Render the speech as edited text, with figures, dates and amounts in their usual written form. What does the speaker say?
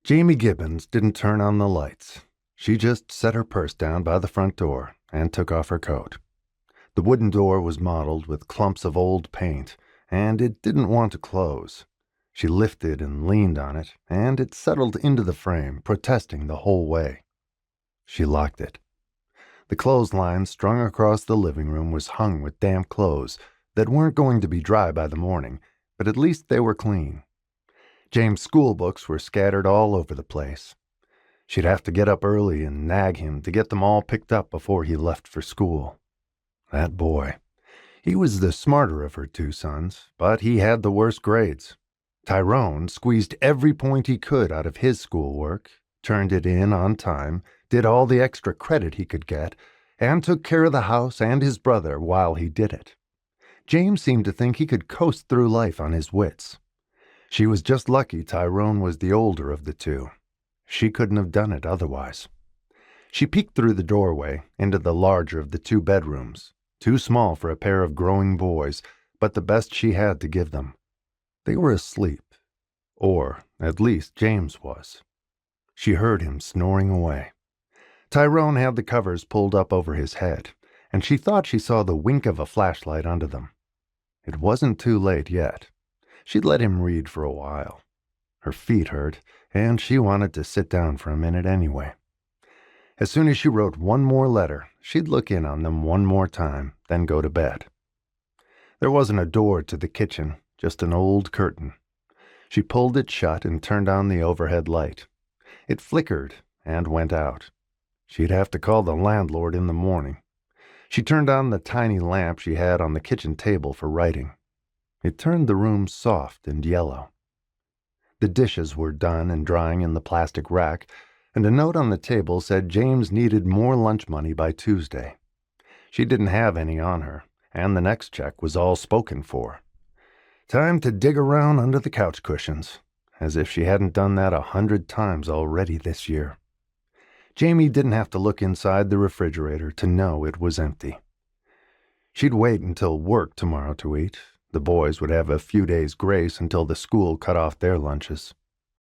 Jamie Gibbons didn't turn on the lights. She just set her purse down by the front door and took off her coat. The wooden door was mottled with clumps of old paint, and it didn't want to close. She lifted and leaned on it, and it settled into the frame, protesting the whole way. She locked it. The clothesline strung across the living room was hung with damp clothes that weren't going to be dry by the morning, but at least they were clean. James' school books were scattered all over the place. She'd have to get up early and nag him to get them all picked up before he left for school. That boy. He was the smarter of her two sons, but he had the worst grades. Tyrone squeezed every point he could out of his schoolwork, turned it in on time, did all the extra credit he could get, and took care of the house and his brother while he did it. James seemed to think he could coast through life on his wits. She was just lucky Tyrone was the older of the two. She couldn't have done it otherwise. She peeked through the doorway into the larger of the two bedrooms, too small for a pair of growing boys, but the best she had to give them. They were asleep, or at least James was. She heard him snoring away. Tyrone had the covers pulled up over his head, and she thought she saw the wink of a flashlight under them. It wasn't too late yet. She'd let him read for a while. Her feet hurt, and she wanted to sit down for a minute anyway. As soon as she wrote one more letter, she'd look in on them one more time, then go to bed. There wasn't a door to the kitchen, just an old curtain. She pulled it shut and turned on the overhead light. It flickered and went out. She'd have to call the landlord in the morning. She turned on the tiny lamp she had on the kitchen table for writing. It turned the room soft and yellow. The dishes were done and drying in the plastic rack, and a note on the table said James needed more lunch money by Tuesday. She didn't have any on her, and the next check was all spoken for. Time to dig around under the couch cushions, as if she hadn't done that 100 times already this year. Jamie didn't have to look inside the refrigerator to know it was empty. She'd wait until work tomorrow to eat. The boys would have a few days' grace until the school cut off their lunches.